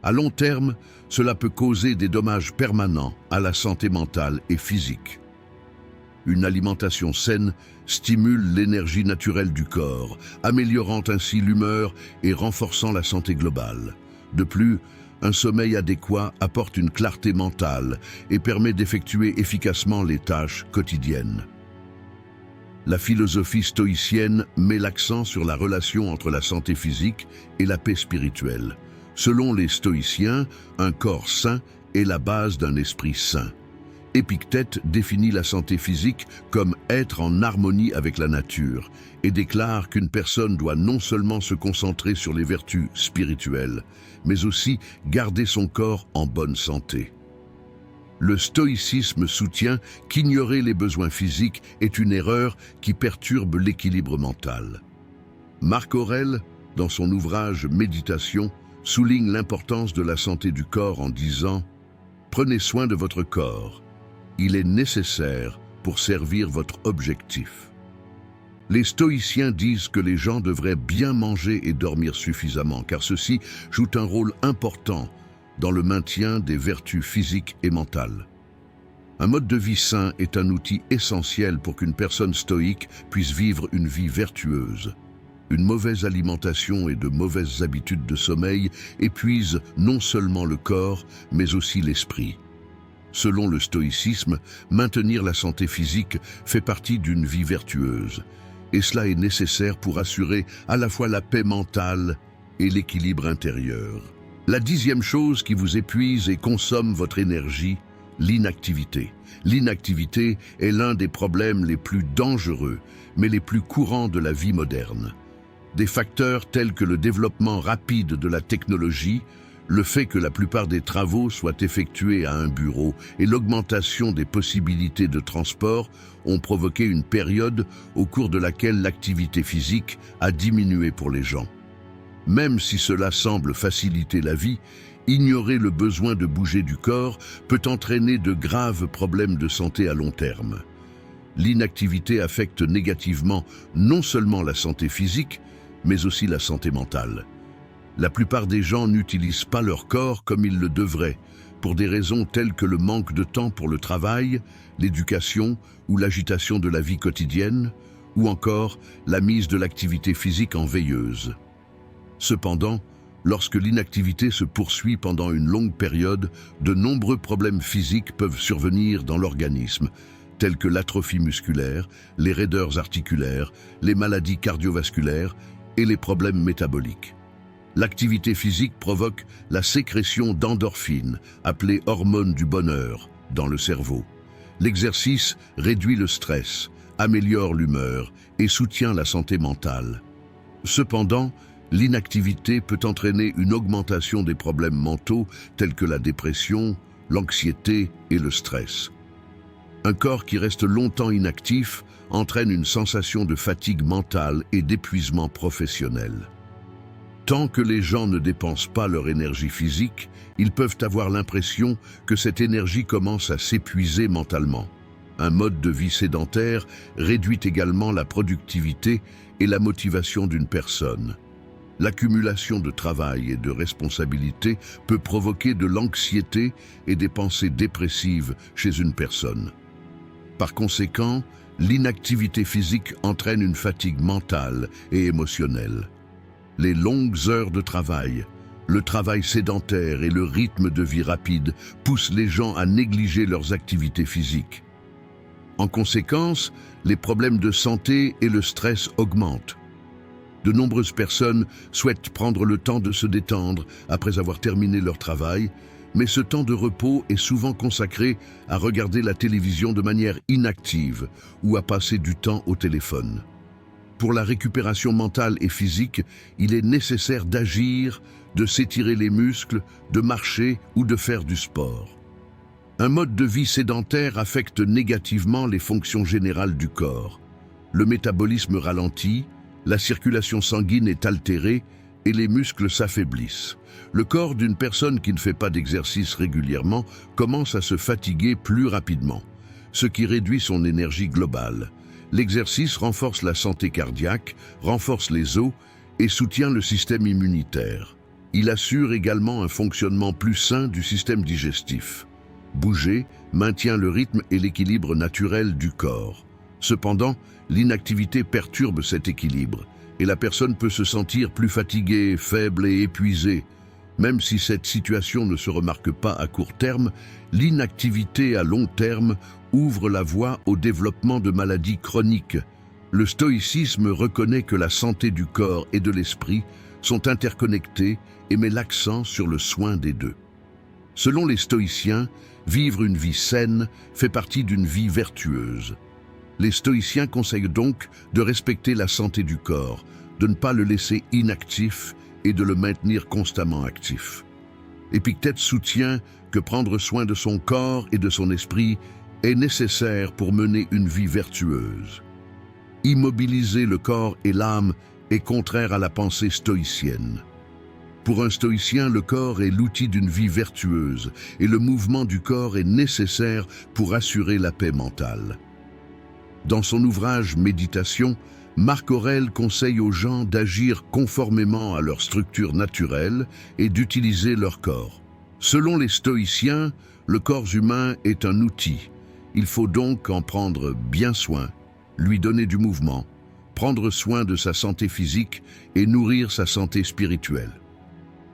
À long terme, cela peut causer des dommages permanents à la santé mentale et physique. Une alimentation saine stimule l'énergie naturelle du corps, améliorant ainsi l'humeur et renforçant la santé globale. De plus, un sommeil adéquat apporte une clarté mentale et permet d'effectuer efficacement les tâches quotidiennes. La philosophie stoïcienne met l'accent sur la relation entre la santé physique et la paix spirituelle. Selon les stoïciens, un corps sain est la base d'un esprit sain. Épictète définit la santé physique comme être en harmonie avec la nature et déclare qu'une personne doit non seulement se concentrer sur les vertus spirituelles, mais aussi garder son corps en bonne santé. Le stoïcisme soutient qu'ignorer les besoins physiques est une erreur qui perturbe l'équilibre mental. Marc Aurèle, dans son ouvrage Méditation, souligne l'importance de la santé du corps en disant « Prenez soin de votre corps. Il est nécessaire pour servir votre objectif. » Les stoïciens disent que les gens devraient bien manger et dormir suffisamment, car ceci joue un rôle important dans le maintien des vertus physiques et mentales. Un mode de vie sain est un outil essentiel pour qu'une personne stoïque puisse vivre une vie vertueuse. Une mauvaise alimentation et de mauvaises habitudes de sommeil épuisent non seulement le corps, mais aussi l'esprit. Selon le stoïcisme, maintenir la santé physique fait partie d'une vie vertueuse, et cela est nécessaire pour assurer à la fois la paix mentale et l'équilibre intérieur. La 10e chose qui vous épuise et consomme votre énergie, l'inactivité. L'inactivité est l'un des problèmes les plus dangereux, mais les plus courants de la vie moderne. Des facteurs tels que le développement rapide de la technologie, le fait que la plupart des travaux soient effectués à un bureau et l'augmentation des possibilités de transport ont provoqué une période au cours de laquelle l'activité physique a diminué pour les gens. Même si cela semble faciliter la vie, ignorer le besoin de bouger du corps peut entraîner de graves problèmes de santé à long terme. L'inactivité affecte négativement non seulement la santé physique, mais aussi la santé mentale. La plupart des gens n'utilisent pas leur corps comme ils le devraient, pour des raisons telles que le manque de temps pour le travail, l'éducation ou l'agitation de la vie quotidienne, ou encore la mise de l'activité physique en veilleuse. Cependant, lorsque l'inactivité se poursuit pendant une longue période, de nombreux problèmes physiques peuvent survenir dans l'organisme, tels que l'atrophie musculaire, les raideurs articulaires, les maladies cardiovasculaires et les problèmes métaboliques. L'activité physique provoque la sécrétion d'endorphines, appelée hormone du bonheur, dans le cerveau. L'exercice réduit le stress, améliore l'humeur et soutient la santé mentale. Cependant, l'inactivité peut entraîner une augmentation des problèmes mentaux tels que la dépression, l'anxiété et le stress. Un corps qui reste longtemps inactif entraîne une sensation de fatigue mentale et d'épuisement professionnel. Tant que les gens ne dépensent pas leur énergie physique, ils peuvent avoir l'impression que cette énergie commence à s'épuiser mentalement. Un mode de vie sédentaire réduit également la productivité et la motivation d'une personne. L'accumulation de travail et de responsabilités peut provoquer de l'anxiété et des pensées dépressives chez une personne. Par conséquent, l'inactivité physique entraîne une fatigue mentale et émotionnelle. Les longues heures de travail, le travail sédentaire et le rythme de vie rapide poussent les gens à négliger leurs activités physiques. En conséquence, les problèmes de santé et le stress augmentent. De nombreuses personnes souhaitent prendre le temps de se détendre après avoir terminé leur travail, mais ce temps de repos est souvent consacré à regarder la télévision de manière inactive ou à passer du temps au téléphone. Pour la récupération mentale et physique, il est nécessaire d'agir, de s'étirer les muscles, de marcher ou de faire du sport. Un mode de vie sédentaire affecte négativement les fonctions générales du corps. Le métabolisme ralentit, la circulation sanguine est altérée et les muscles s'affaiblissent. Le corps d'une personne qui ne fait pas d'exercice régulièrement commence à se fatiguer plus rapidement, ce qui réduit son énergie globale. L'exercice renforce la santé cardiaque, renforce les os et soutient le système immunitaire. Il assure également un fonctionnement plus sain du système digestif. Bouger maintient le rythme et l'équilibre naturel du corps. Cependant, l'inactivité perturbe cet équilibre et la personne peut se sentir plus fatiguée, faible et épuisée. Même si cette situation ne se remarque pas à court terme, l'inactivité à long terme ouvre la voie au développement de maladies chroniques. Le stoïcisme reconnaît que la santé du corps et de l'esprit sont interconnectées et met l'accent sur le soin des deux. Selon les stoïciens, vivre une vie saine fait partie d'une vie vertueuse. Les stoïciens conseillent donc de respecter la santé du corps, de ne pas le laisser inactif et de le maintenir constamment actif. Épictète soutient que prendre soin de son corps et de son esprit est nécessaire pour mener une vie vertueuse. Immobiliser le corps et l'âme est contraire à la pensée stoïcienne. Pour un stoïcien, le corps est l'outil d'une vie vertueuse et le mouvement du corps est nécessaire pour assurer la paix mentale. Dans son ouvrage Méditation, Marc Aurèle conseille aux gens d'agir conformément à leur structure naturelle et d'utiliser leur corps. Selon les stoïciens, le corps humain est un outil. Il faut donc en prendre bien soin, lui donner du mouvement, prendre soin de sa santé physique et nourrir sa santé spirituelle.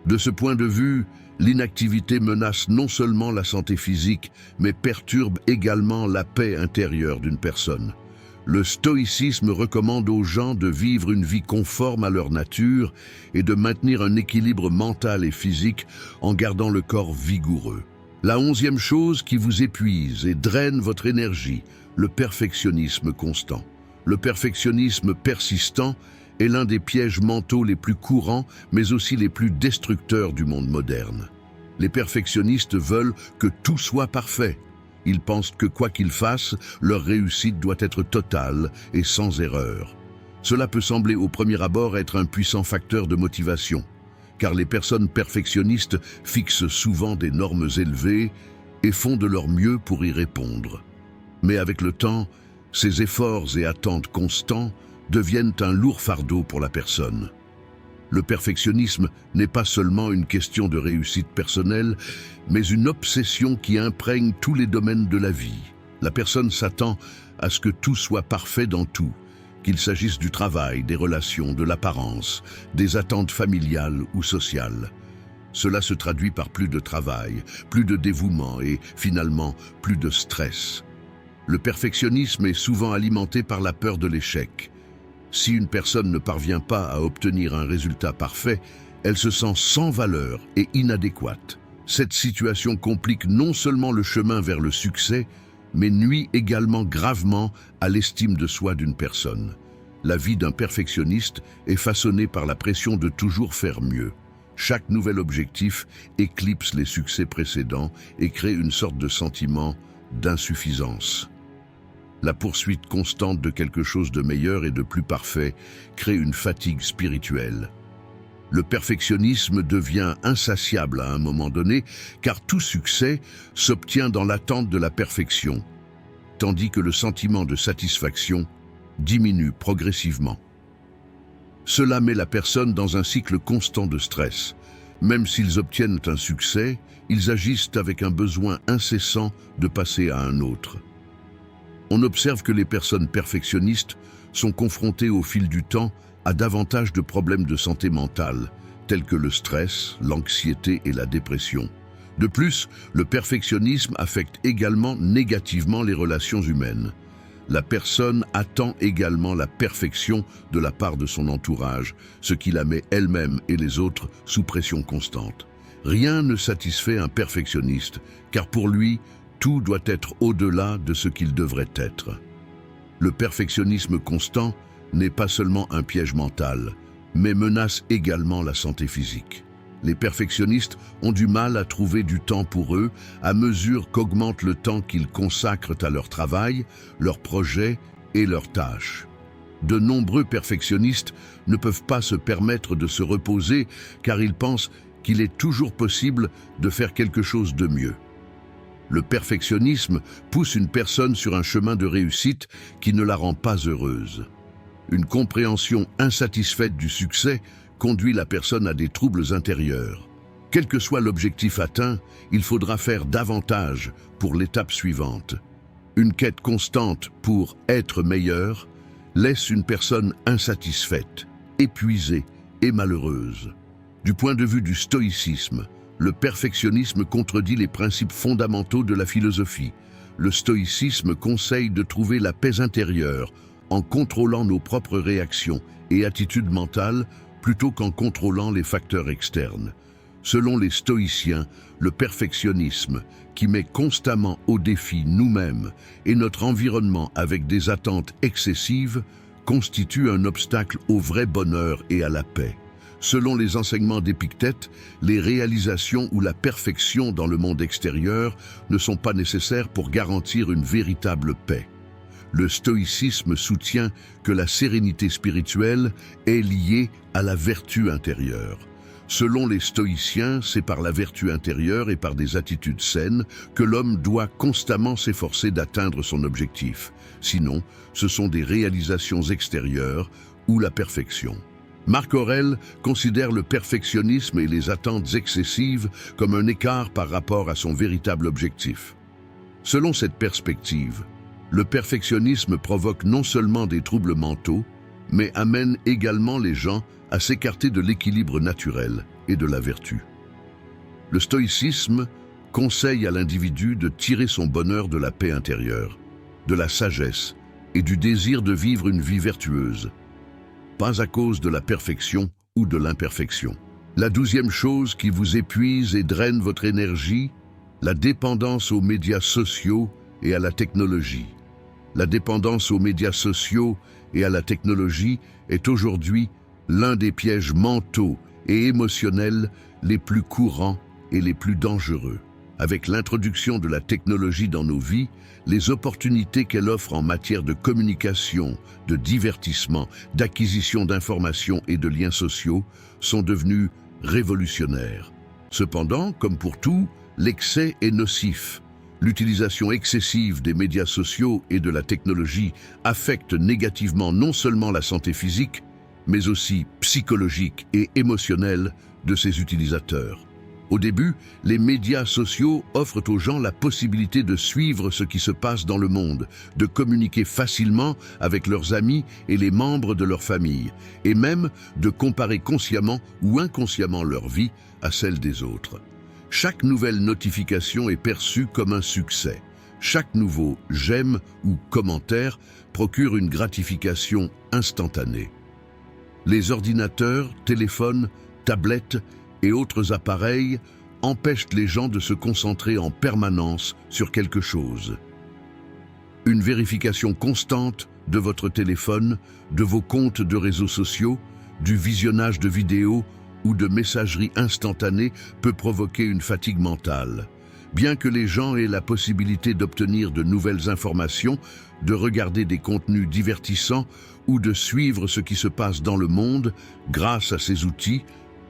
De ce point de vue, l'inactivité menace non seulement la santé physique, mais perturbe également la paix intérieure d'une personne. Le stoïcisme recommande aux gens de vivre une vie conforme à leur nature et de maintenir un équilibre mental et physique en gardant le corps vigoureux. La 11e chose qui vous épuise et draine votre énergie, le perfectionnisme constant. Le perfectionnisme persistant est l'un des pièges mentaux les plus courants, mais aussi les plus destructeurs du monde moderne. Les perfectionnistes veulent que tout soit parfait. Ils pensent que quoi qu'ils fassent, leur réussite doit être totale et sans erreur. Cela peut sembler au premier abord être un puissant facteur de motivation, car les personnes perfectionnistes fixent souvent des normes élevées et font de leur mieux pour y répondre. Mais avec le temps, ces efforts et attentes constants deviennent un lourd fardeau pour la personne. Le perfectionnisme n'est pas seulement une question de réussite personnelle, mais une obsession qui imprègne tous les domaines de la vie. La personne s'attend à ce que tout soit parfait dans tout, qu'il s'agisse du travail, des relations, de l'apparence, des attentes familiales ou sociales. Cela se traduit par plus de travail, plus de dévouement et, finalement, plus de stress. Le perfectionnisme est souvent alimenté par la peur de l'échec. Si une personne ne parvient pas à obtenir un résultat parfait, elle se sent sans valeur et inadéquate. Cette situation complique non seulement le chemin vers le succès, mais nuit également gravement à l'estime de soi d'une personne. La vie d'un perfectionniste est façonnée par la pression de toujours faire mieux. Chaque nouvel objectif éclipse les succès précédents et crée une sorte de sentiment d'insuffisance. La poursuite constante de quelque chose de meilleur et de plus parfait crée une fatigue spirituelle. Le perfectionnisme devient insatiable à un moment donné, car tout succès s'obtient dans l'attente de la perfection. tandis que le sentiment de satisfaction diminue progressivement. Cela met la personne dans un cycle constant de stress. Même s'ils obtiennent un succès, ils agissent avec un besoin incessant de passer à un autre. On observe que les personnes perfectionnistes sont confrontées au fil du temps à davantage de problèmes de santé mentale, tels que le stress, l'anxiété et la dépression. De plus, le perfectionnisme affecte également négativement les relations humaines. La personne attend également la perfection de la part de son entourage, ce qui la met elle-même et les autres sous pression constante. Rien ne satisfait un perfectionniste, car pour lui, tout doit être au-delà de ce qu'il devrait être. Le perfectionnisme constant n'est pas seulement un piège mental, mais menace également la santé physique. Les perfectionnistes ont du mal à trouver du temps pour eux à mesure qu'augmente le temps qu'ils consacrent à leur travail, leurs projets et leurs tâches. De nombreux perfectionnistes ne peuvent pas se permettre de se reposer car ils pensent qu'il est toujours possible de faire quelque chose de mieux. Le perfectionnisme pousse une personne sur un chemin de réussite qui ne la rend pas heureuse. Une compréhension insatisfaite du succès conduit la personne à des troubles intérieurs. Quel que soit l'objectif atteint, il faudra faire davantage pour l'étape suivante. Une quête constante pour être meilleur laisse une personne insatisfaite, épuisée et malheureuse. Du point de vue du stoïcisme, le perfectionnisme contredit les principes fondamentaux de la philosophie. Le stoïcisme conseille de trouver la paix intérieure en contrôlant nos propres réactions et attitudes mentales plutôt qu'en contrôlant les facteurs externes. Selon les stoïciens, le perfectionnisme, qui met constamment au défi nous-mêmes et notre environnement avec des attentes excessives, constitue un obstacle au vrai bonheur et à la paix. Selon les enseignements d'Épictète, les réalisations ou la perfection dans le monde extérieur ne sont pas nécessaires pour garantir une véritable paix. Le stoïcisme soutient que la sérénité spirituelle est liée à la vertu intérieure. Selon les stoïciens, c'est par la vertu intérieure et par des attitudes saines que l'homme doit constamment s'efforcer d'atteindre son objectif. Sinon, ce sont des réalisations extérieures ou la perfection. Marc Aurèle considère le perfectionnisme et les attentes excessives comme un écart par rapport à son véritable objectif. Selon cette perspective, le perfectionnisme provoque non seulement des troubles mentaux, mais amène également les gens à s'écarter de l'équilibre naturel et de la vertu. Le stoïcisme conseille à l'individu de tirer son bonheur de la paix intérieure, de la sagesse et du désir de vivre une vie vertueuse, pas à cause de la perfection ou de l'imperfection. La 12e chose qui vous épuise et draine votre énergie, la dépendance aux médias sociaux et à la technologie. La dépendance aux médias sociaux et à la technologie est aujourd'hui l'un des pièges mentaux et émotionnels les plus courants et les plus dangereux. Avec l'introduction de la technologie dans nos vies, les opportunités qu'elle offre en matière de communication, de divertissement, d'acquisition d'informations et de liens sociaux sont devenues révolutionnaires. Cependant, comme pour tout, l'excès est nocif. L'utilisation excessive des médias sociaux et de la technologie affecte négativement non seulement la santé physique, mais aussi psychologique et émotionnelle de ses utilisateurs. Au début, les médias sociaux offrent aux gens la possibilité de suivre ce qui se passe dans le monde, de communiquer facilement avec leurs amis et les membres de leur famille, et même de comparer consciemment ou inconsciemment leur vie à celle des autres. Chaque nouvelle notification est perçue comme un succès. Chaque nouveau j'aime ou commentaire procure une gratification instantanée. Les ordinateurs, téléphones, tablettes et autres appareils empêchent les gens de se concentrer en permanence sur quelque chose. Une vérification constante de votre téléphone, de vos comptes de réseaux sociaux, du visionnage de vidéos ou de messagerie instantanée peut provoquer une fatigue mentale. Bien que les gens aient la possibilité d'obtenir de nouvelles informations, de regarder des contenus divertissants ou de suivre ce qui se passe dans le monde grâce à ces outils,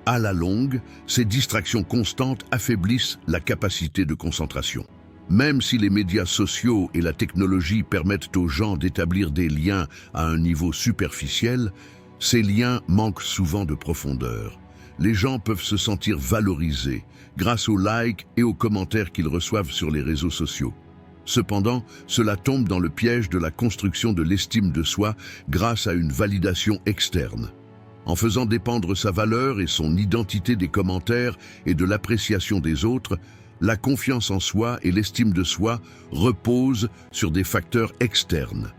à la longue, ces distractions constantes affaiblissent la capacité de concentration. Même si les médias sociaux et la technologie permettent aux gens d'établir des liens à un niveau superficiel, ces liens manquent souvent de profondeur. Les gens peuvent se sentir valorisés grâce aux likes et aux commentaires qu'ils reçoivent sur les réseaux sociaux. Cependant, cela tombe dans le piège de la construction de l'estime de soi grâce à une validation externe. En faisant dépendre sa valeur et son identité des commentaires et de l'appréciation des autres, la confiance en soi et l'estime de soi reposent sur des facteurs externes.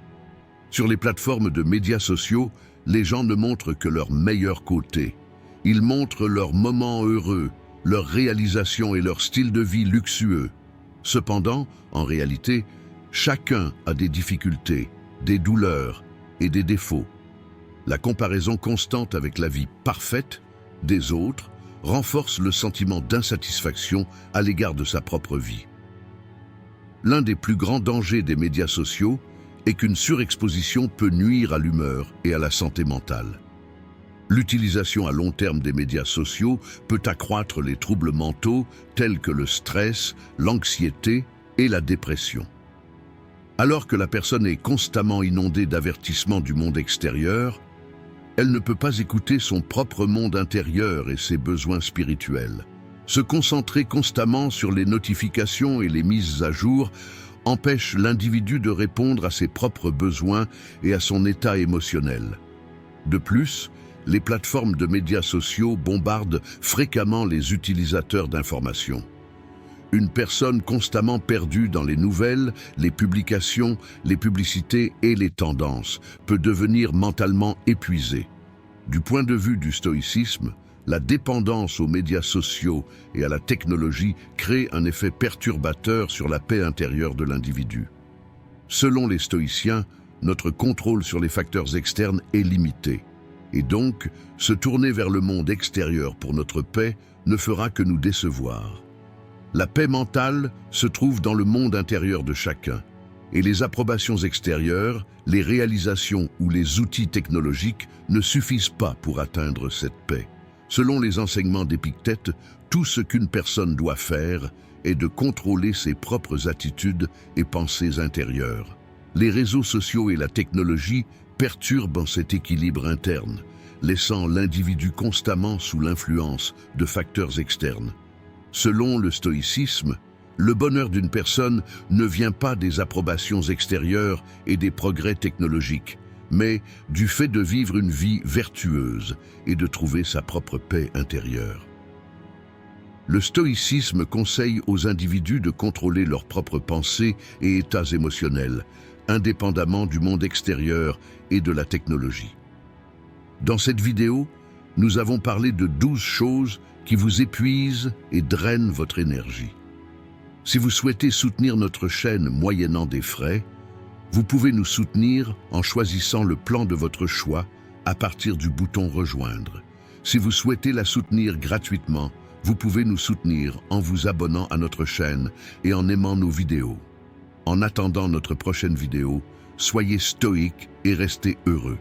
Sur les plateformes de médias sociaux, les gens ne montrent que leur meilleur côté. Ils montrent leurs moments heureux, leurs réalisations et leur style de vie luxueux. Cependant, en réalité, chacun a des difficultés, des douleurs et des défauts. La comparaison constante avec la vie parfaite des autres renforce le sentiment d'insatisfaction à l'égard de sa propre vie. L'un des plus grands dangers des médias sociaux est qu'une surexposition peut nuire à l'humeur et à la santé mentale. L'utilisation à long terme des médias sociaux peut accroître les troubles mentaux tels que le stress, l'anxiété et la dépression. Alors que la personne est constamment inondée d'avertissements du monde extérieur, elle ne peut pas écouter son propre monde intérieur et ses besoins spirituels. Se concentrer constamment sur les notifications et les mises à jour empêche l'individu de répondre à ses propres besoins et à son état émotionnel. De plus, les plateformes de médias sociaux bombardent fréquemment les utilisateurs d'informations. Une personne constamment perdue dans les nouvelles, les publications, les publicités et les tendances peut devenir mentalement épuisée. Du point de vue du stoïcisme, la dépendance aux médias sociaux et à la technologie crée un effet perturbateur sur la paix intérieure de l'individu. Selon les stoïciens, notre contrôle sur les facteurs externes est limité. Et donc, se tourner vers le monde extérieur pour notre paix ne fera que nous décevoir. La paix mentale se trouve dans le monde intérieur de chacun, et les approbations extérieures, les réalisations ou les outils technologiques ne suffisent pas pour atteindre cette paix. Selon les enseignements d'Épictète, tout ce qu'une personne doit faire est de contrôler ses propres attitudes et pensées intérieures. Les réseaux sociaux et la technologie perturbent cet équilibre interne, laissant l'individu constamment sous l'influence de facteurs externes. Selon le stoïcisme, le bonheur d'une personne ne vient pas des approbations extérieures et des progrès technologiques, mais du fait de vivre une vie vertueuse et de trouver sa propre paix intérieure. Le stoïcisme conseille aux individus de contrôler leurs propres pensées et états émotionnels, indépendamment du monde extérieur et de la technologie. Dans cette vidéo, nous avons parlé de 12 choses qui vous épuisent et drainent votre énergie. Si vous souhaitez soutenir notre chaîne moyennant des frais, vous pouvez nous soutenir en choisissant le plan de votre choix à partir du bouton Rejoindre. Si vous souhaitez la soutenir gratuitement, vous pouvez nous soutenir en vous abonnant à notre chaîne et en aimant nos vidéos. En attendant notre prochaine vidéo, soyez stoïques et restez heureux.